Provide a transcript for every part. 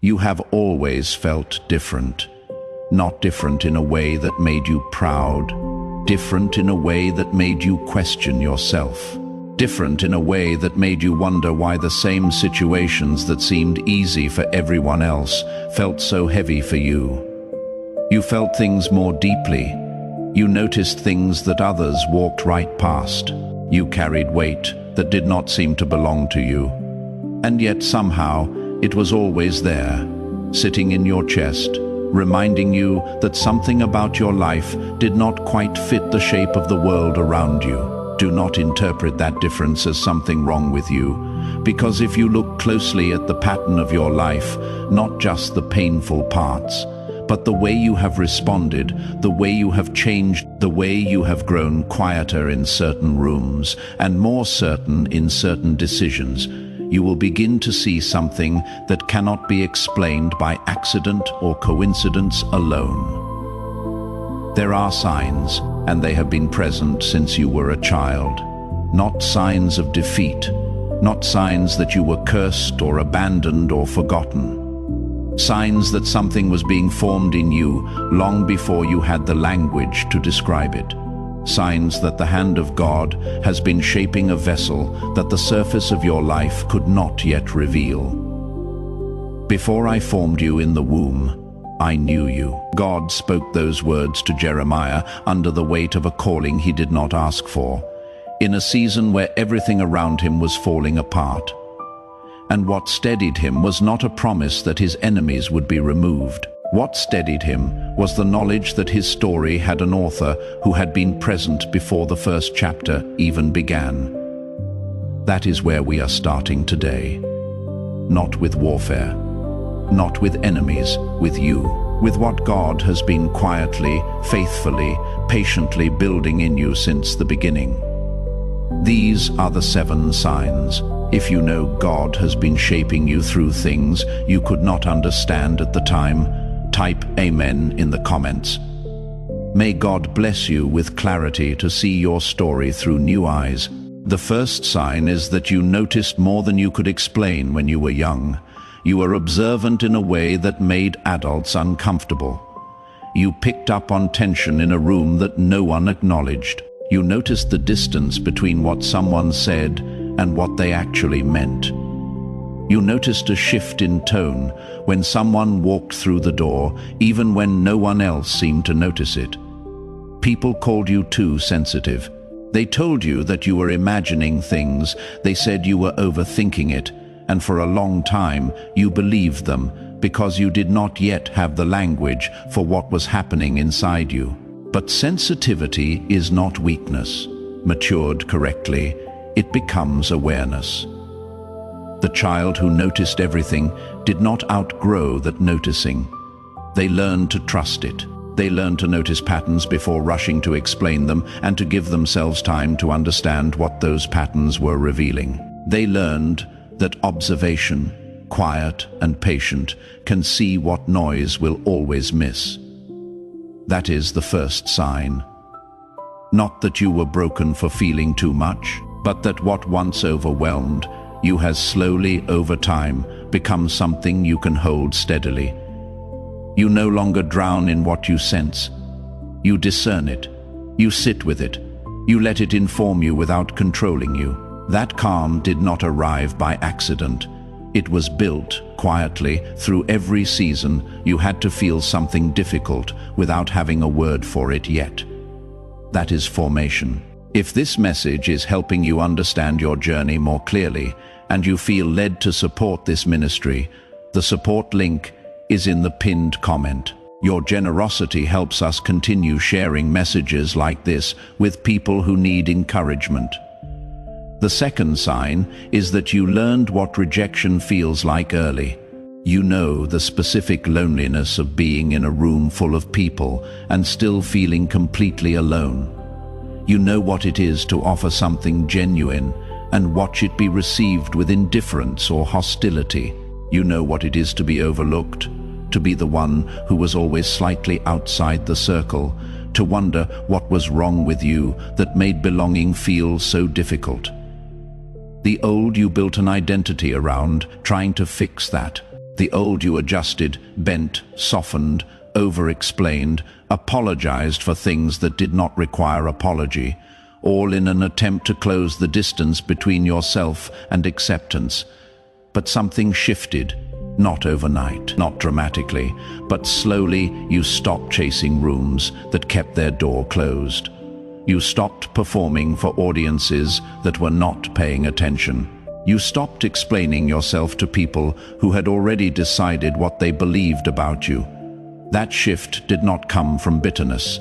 You have always felt different. Not different in a way that made you proud. Different in a way that made you question yourself. Different in a way that made you wonder why the same situations that seemed easy for everyone else felt so heavy for you. You felt things more deeply. You noticed things that others walked right past. You carried weight that did not seem to belong to you. And yet somehow it was always there, sitting in your chest, reminding you that something about your life did not quite fit the shape of the world around you. Do not interpret that difference as something wrong with you, because if you look closely at the pattern of your life, not just the painful parts, but the way you have responded, the way you have changed, the way you have grown quieter in certain rooms and more certain in certain decisions, you will begin to see something that cannot be explained by accident or coincidence alone. There are signs, and they have been present since you were a child. Not signs of defeat, not signs that you were cursed or abandoned or forgotten. Signs that something was being formed in you long before you had the language to describe it. Signs that the hand of God has been shaping a vessel that the surface of your life could not yet reveal. Before I formed you in the womb, I knew you. God spoke those words to Jeremiah under the weight of a calling he did not ask for, in a season where everything around him was falling apart. And what steadied him was not a promise that his enemies would be removed. What steadied him was the knowledge that his story had an author who had been present before the first chapter even began. That is where we are starting today. Not with warfare, not with enemies, with you, with what God has been quietly, faithfully, patiently building in you since the beginning. These are the 7 signs. If you know God has been shaping you through things you could not understand at the time, type Amen in the comments. May God bless you with clarity to see your story through new eyes. The first sign is that you noticed more than you could explain when you were young. You were observant in a way that made adults uncomfortable. You picked up on tension in a room that no one acknowledged. You noticed the distance between what someone said and what they actually meant. You noticed a shift in tone when someone walked through the door, even when no one else seemed to notice it. People called you too sensitive. They told you that you were imagining things. They said you were overthinking it, and for a long time you believed them because you did not yet have the language for what was happening inside you. But sensitivity is not weakness. Matured correctly, it becomes awareness. The child who noticed everything did not outgrow that noticing. They learned to trust it. They learned to notice patterns before rushing to explain them and to give themselves time to understand what those patterns were revealing. They learned that observation, quiet and patient, can see what noise will always miss. That is the first sign. Not that you were broken for feeling too much, but that what once overwhelmed you has slowly, over time, become something you can hold steadily. You no longer drown in what you sense. You discern it. You sit with it. You let it inform you without controlling you. That calm did not arrive by accident. It was built quietly through every season. You had to feel something difficult without having a word for it yet. That is formation. If this message is helping you understand your journey more clearly, and you feel led to support this ministry, the support link is in the pinned comment. Your generosity helps us continue sharing messages like this with people who need encouragement. The second sign is that you learned what rejection feels like early. You know the specific loneliness of being in a room full of people and still feeling completely alone. You know what it is to offer something genuine and watch it be received with indifference or hostility. You know what it is to be overlooked, to be the one who was always slightly outside the circle, to wonder what was wrong with you that made belonging feel so difficult. The old you built an identity around, trying to fix that. The old you adjusted, bent, softened, over-explained, apologized for things that did not require apology, all in an attempt to close the distance between yourself and acceptance. But something shifted, not overnight, not dramatically, but slowly you stopped chasing rooms that kept their door closed. You stopped performing for audiences that were not paying attention. You stopped explaining yourself to people who had already decided what they believed about you. That shift did not come from bitterness.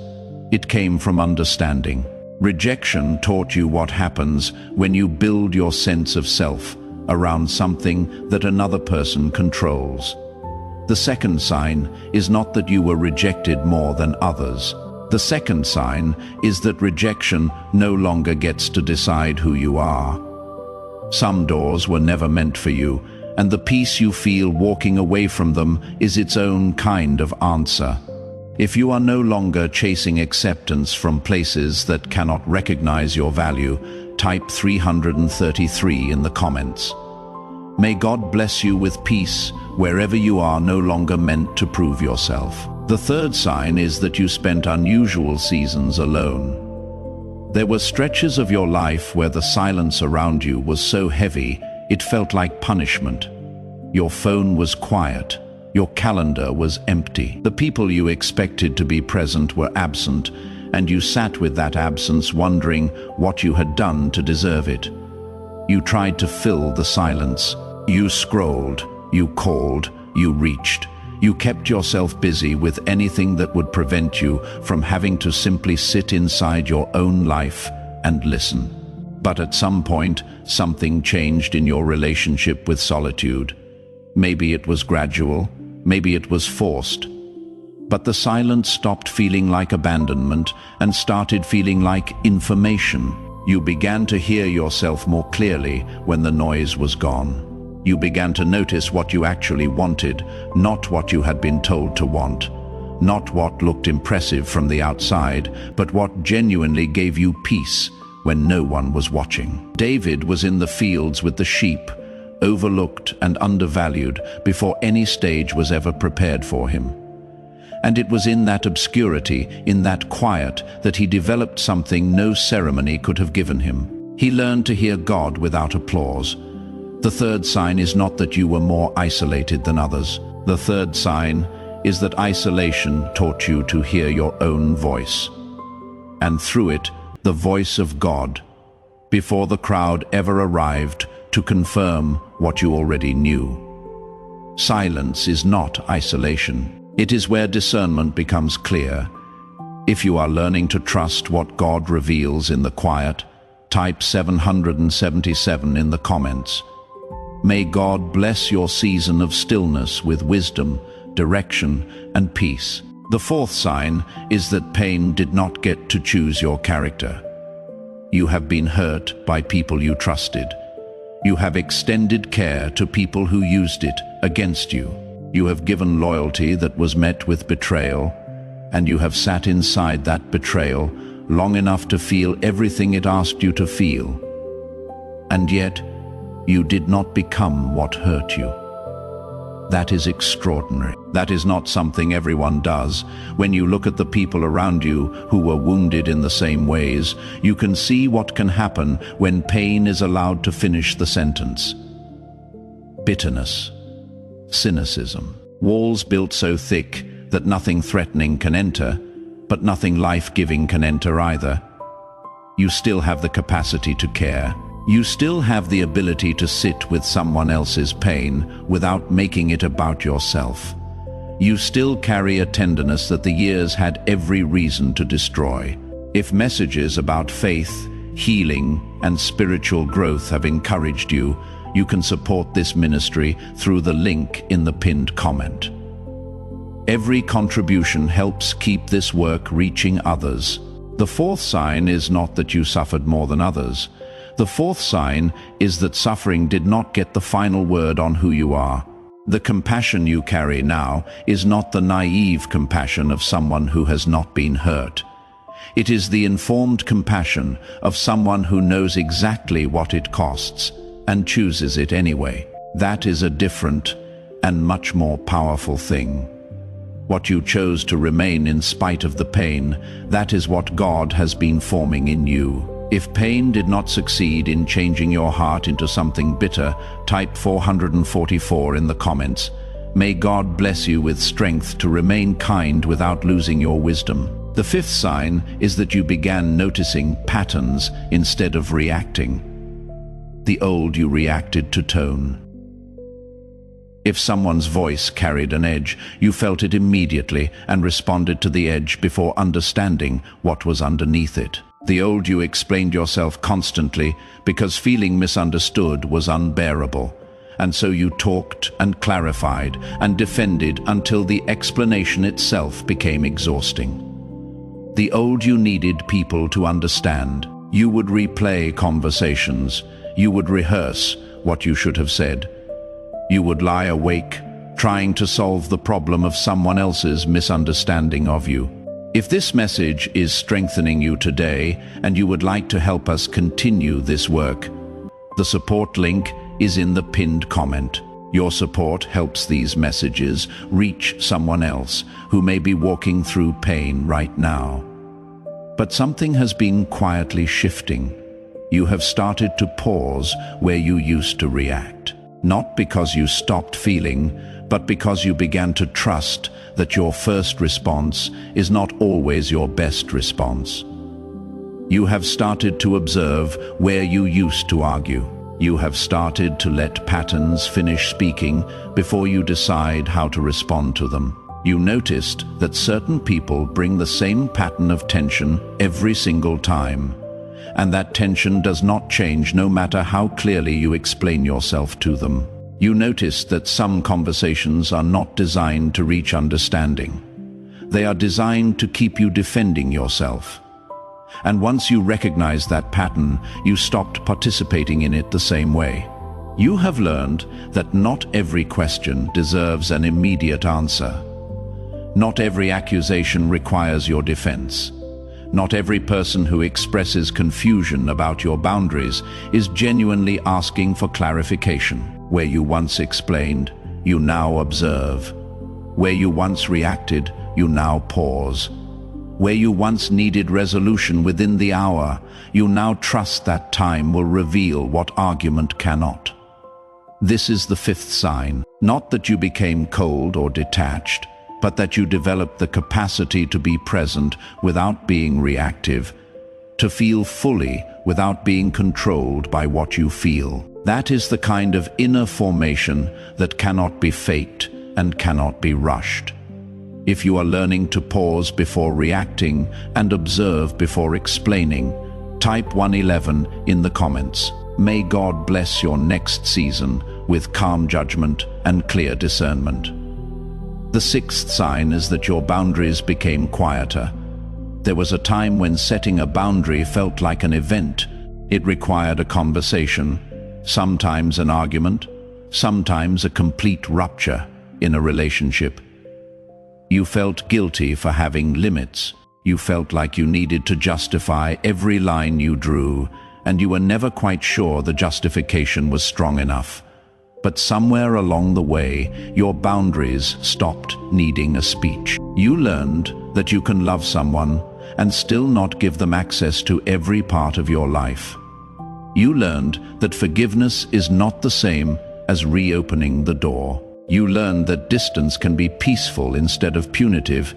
It came from understanding. Rejection taught you what happens when you build your sense of self around something that another person controls. The second sign is not that you were rejected more than others. The second sign is that rejection no longer gets to decide who you are. Some doors were never meant for you, and the peace you feel walking away from them is its own kind of answer. If you are no longer chasing acceptance from places that cannot recognize your value, type 333 in the comments. May God bless you with peace wherever you are no longer meant to prove yourself. The third sign is that you spent unusual seasons alone. There were stretches of your life where the silence around you was so heavy it felt like punishment. Your phone was quiet. Your calendar was empty. The people you expected to be present were absent, and you sat with that absence wondering what you had done to deserve it. You tried to fill the silence. You scrolled, you called, you reached. You kept yourself busy with anything that would prevent you from having to simply sit inside your own life and listen. But at some point, something changed in your relationship with solitude. Maybe it was gradual, maybe it was forced. But the silence stopped feeling like abandonment and started feeling like information. You began to hear yourself more clearly when the noise was gone. You began to notice what you actually wanted, not what you had been told to want. Not what looked impressive from the outside, but what genuinely gave you peace when no one was watching. David was in the fields with the sheep, overlooked and undervalued before any stage was ever prepared for him. And it was in that obscurity, in that quiet, that he developed something no ceremony could have given him. He learned to hear God without applause. The third sign is not that you were more isolated than others. The third sign is that isolation taught you to hear your own voice. And through it, the voice of God, before the crowd ever arrived to confirm what you already knew. Silence is not isolation. It is where discernment becomes clear. If you are learning to trust what God reveals in the quiet, type 777 in the comments. May God bless your season of stillness with wisdom, direction, and peace. The fourth sign is that pain did not get to choose your character. You have been hurt by people you trusted. You have extended care to people who used it against you. You have given loyalty that was met with betrayal, and you have sat inside that betrayal long enough to feel everything it asked you to feel. And yet, you did not become what hurt you. That is extraordinary. That is not something everyone does. When you look at the people around you who were wounded in the same ways, you can see what can happen when pain is allowed to finish the sentence. Bitterness, cynicism, walls built so thick that nothing threatening can enter, but nothing life-giving can enter either. You still have the capacity to care. You still have the ability to sit with someone else's pain without making it about yourself. You still carry a tenderness that the years had every reason to destroy. If messages about faith, healing, and spiritual growth have encouraged you, you can support this ministry through the link in the pinned comment. Every contribution helps keep this work reaching others. The fourth sign is not that you suffered more than others. The fourth sign is that suffering did not get the final word on who you are. The compassion you carry now is not the naive compassion of someone who has not been hurt. It is the informed compassion of someone who knows exactly what it costs and chooses it anyway. That is a different and much more powerful thing. What you chose to remain in spite of the pain, that is what God has been forming in you. If pain did not succeed in changing your heart into something bitter, type 444 in the comments. May God bless you with strength to remain kind without losing your wisdom. The fifth sign is that you began noticing patterns instead of reacting. The old you reacted to tone. If someone's voice carried an edge, you felt it immediately and responded to the edge before understanding what was underneath it. The old you explained yourself constantly because feeling misunderstood was unbearable, and so you talked and clarified and defended until the explanation itself became exhausting. The old you needed people to understand. You would replay conversations. You would rehearse what you should have said. You would lie awake, trying to solve the problem of someone else's misunderstanding of you. If this message is strengthening you today and you would like to help us continue this work, the support link is in the pinned comment. Your support helps these messages reach someone else who may be walking through pain right now. But something has been quietly shifting. You have started to pause where you used to react. Not because you stopped feeling, but because you began to trust that your first response is not always your best response. You have started to observe where you used to argue. You have started to let patterns finish speaking before you decide how to respond to them. You noticed that certain people bring the same pattern of tension every single time, and that tension does not change no matter how clearly you explain yourself to them. You noticed that some conversations are not designed to reach understanding. They are designed to keep you defending yourself. And once you recognize that pattern, you stopped participating in it the same way. You have learned that not every question deserves an immediate answer. Not every accusation requires your defense. Not every person who expresses confusion about your boundaries is genuinely asking for clarification. Where you once explained, you now observe. Where you once reacted, you now pause. Where you once needed resolution within the hour, you now trust that time will reveal what argument cannot. This is the fifth sign, not that you became cold or detached, but that you developed the capacity to be present without being reactive, to feel fully without being controlled by what you feel. That is the kind of inner formation that cannot be faked and cannot be rushed. If you are learning to pause before reacting and observe before explaining, type 111 in the comments. May God bless your next season with calm judgment and clear discernment. The sixth sign is that your boundaries became quieter. There was a time when setting a boundary felt like an event. It required a conversation, sometimes an argument, sometimes a complete rupture in a relationship. You felt guilty for having limits. You felt like you needed to justify every line you drew, and you were never quite sure the justification was strong enough. But somewhere along the way, your boundaries stopped needing a speech. You learned that you can love someone and still not give them access to every part of your life. You learned that forgiveness is not the same as reopening the door. You learned that distance can be peaceful instead of punitive,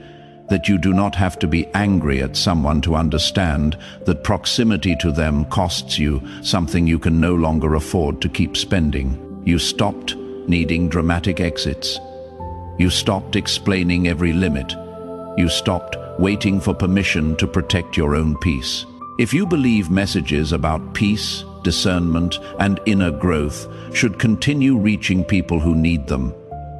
that you do not have to be angry at someone to understand that proximity to them costs you something you can no longer afford to keep spending. You stopped needing dramatic exits. You stopped explaining every limit. You stopped waiting for permission to protect your own peace. If you believe messages about peace, discernment, and inner growth should continue reaching people who need them,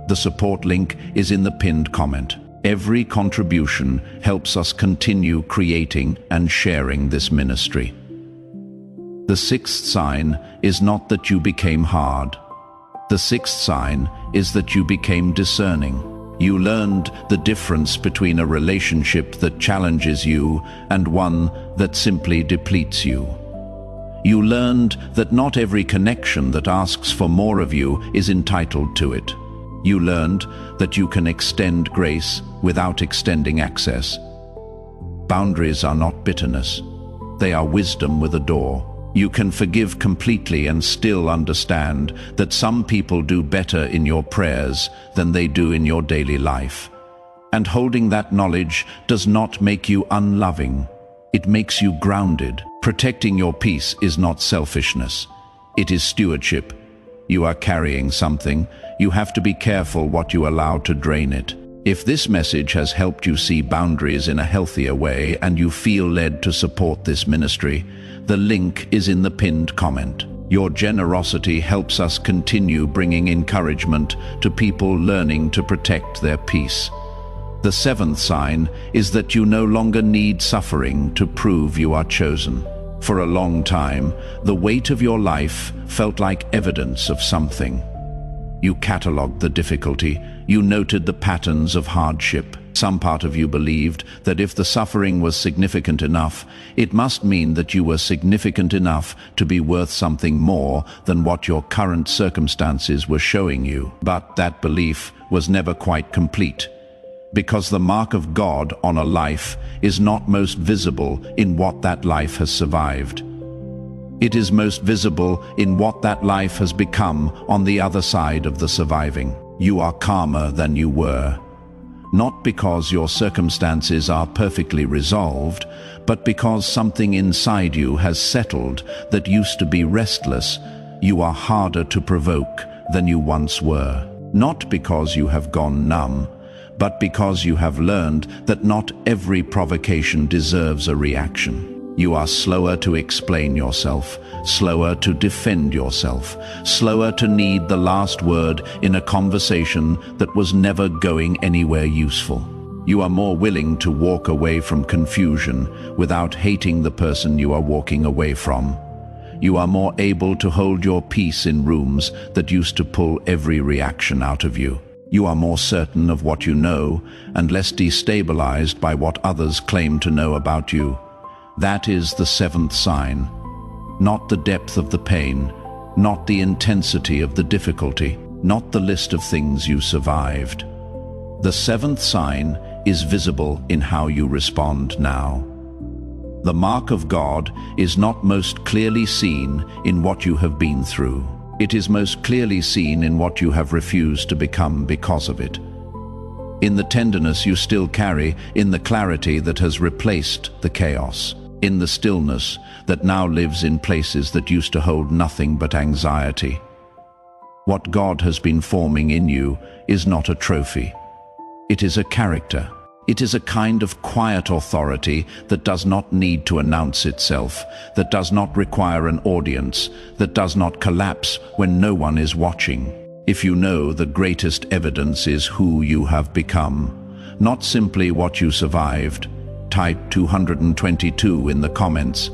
the support link is in the pinned comment. Every contribution helps us continue creating and sharing this ministry. The sixth sign is not that you became hard. The sixth sign is that you became discerning. You learned the difference between a relationship that challenges you and one that simply depletes you. You learned that not every connection that asks for more of you is entitled to it. You learned that you can extend grace without extending access. Boundaries are not bitterness. They are wisdom with a door. You can forgive completely and still understand that some people do better in your prayers than they do in your daily life. And holding that knowledge does not make you unloving. It makes you grounded. Protecting your peace is not selfishness. It is stewardship. You are carrying something. You have to be careful what you allow to drain it. If this message has helped you see boundaries in a healthier way and you feel led to support this ministry, the link is in the pinned comment. Your generosity helps us continue bringing encouragement to people learning to protect their peace. The seventh sign is that you no longer need suffering to prove you are chosen. For a long time, the weight of your life felt like evidence of something. You catalogued the difficulty. You noted the patterns of hardship. Some part of you believed that if the suffering was significant enough, it must mean that you were significant enough to be worth something more than what your current circumstances were showing you. But that belief was never quite complete, because the mark of God on a life is not most visible in what that life has survived. It is most visible in what that life has become on the other side of the surviving. You are calmer than you were, not because your circumstances are perfectly resolved, but because something inside you has settled that used to be restless. You are harder to provoke than you once were, not because you have gone numb, but because you have learned that not every provocation deserves a reaction. You are slower to explain yourself, slower to defend yourself, slower to need the last word in a conversation that was never going anywhere useful. You are more willing to walk away from confusion without hating the person you are walking away from. You are more able to hold your peace in rooms that used to pull every reaction out of you. You are more certain of what you know and less destabilized by what others claim to know about you. That is the seventh sign. Not the depth of the pain, not the intensity of the difficulty, not the list of things you survived. The seventh sign is visible in how you respond now. The mark of God is not most clearly seen in what you have been through. It is most clearly seen in what you have refused to become because of it. In the tenderness you still carry, in the clarity that has replaced the chaos, in the stillness that now lives in places that used to hold nothing but anxiety. What God has been forming in you is not a trophy. It is a character. It is a kind of quiet authority that does not need to announce itself, that does not require an audience, that does not collapse when no one is watching. If you know the greatest evidence is who you have become, not simply what you survived, type 222 in the comments.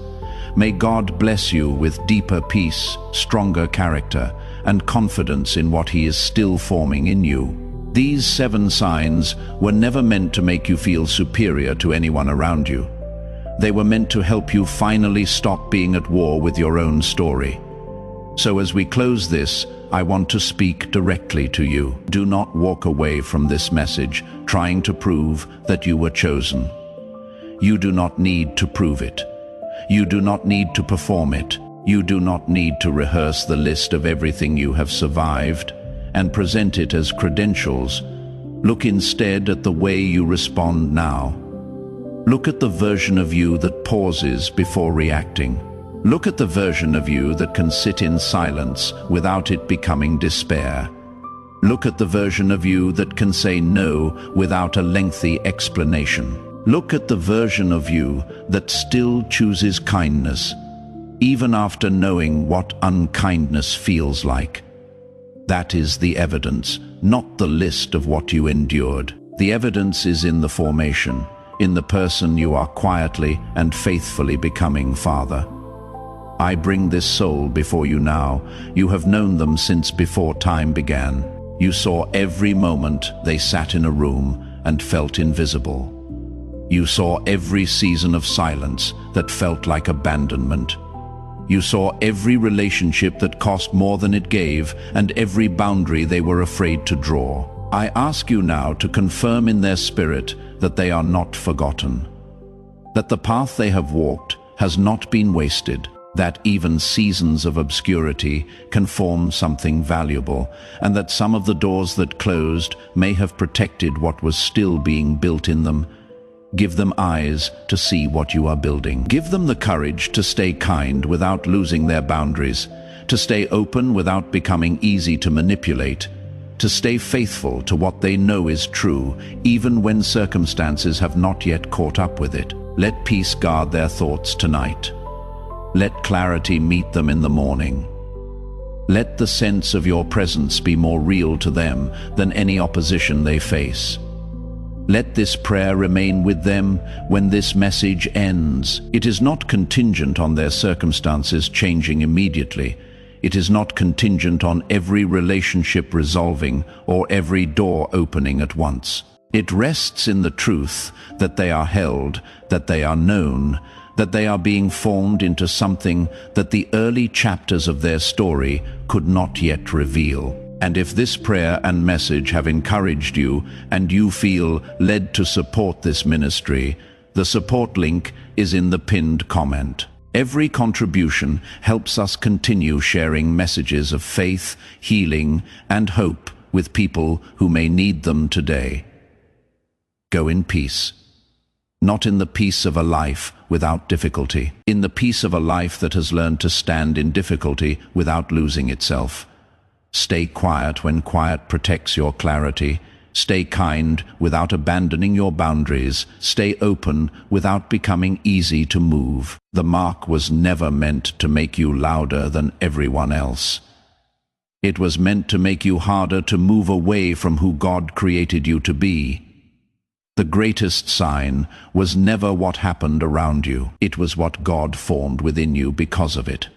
May God bless you with deeper peace, stronger character, and confidence in what He is still forming in you. These 7 signs were never meant to make you feel superior to anyone around you. They were meant to help you finally stop being at war with your own story. So as we close this, I want to speak directly to you. Do not walk away from this message trying to prove that you were chosen. You do not need to prove it. You do not need to perform it. You do not need to rehearse the list of everything you have survived and present it as credentials. Look instead at the way you respond now. Look at the version of you that pauses before reacting. Look at the version of you that can sit in silence without it becoming despair. Look at the version of you that can say no without a lengthy explanation. Look at the version of you that still chooses kindness, even after knowing what unkindness feels like. That is the evidence, not the list of what you endured. The evidence is in the formation, in the person you are quietly and faithfully becoming, Father. I bring this soul before you now. You have known them since before time began. You saw every moment they sat in a room and felt invisible. You saw every season of silence that felt like abandonment. You saw every relationship that cost more than it gave, and every boundary they were afraid to draw. I ask you now to confirm in their spirit that they are not forgotten, that the path they have walked has not been wasted, that even seasons of obscurity can form something valuable, and that some of the doors that closed may have protected what was still being built in them. Give them eyes to see what you are building. Give them the courage to stay kind without losing their boundaries, to stay open without becoming easy to manipulate, to stay faithful to what they know is true, even when circumstances have not yet caught up with it. Let peace guard their thoughts tonight. Let clarity meet them in the morning. Let the sense of your presence be more real to them than any opposition they face. Let this prayer remain with them when this message ends. It is not contingent on their circumstances changing immediately. It is not contingent on every relationship resolving or every door opening at once. It rests in the truth that they are held, that they are known, that they are being formed into something that the early chapters of their story could not yet reveal. And if this prayer and message have encouraged you and you feel led to support this ministry, the support link is in the pinned comment. Every contribution helps us continue sharing messages of faith, healing, and hope with people who may need them today. Go in peace. Not in the peace of a life without difficulty, in the peace of a life that has learned to stand in difficulty without losing itself. Stay quiet when quiet protects your clarity. Stay kind without abandoning your boundaries. Stay open without becoming easy to move. The mark was never meant to make you louder than everyone else. It was meant to make you harder to move away from who God created you to be. The greatest sign was never what happened around you. It was what God formed within you because of it.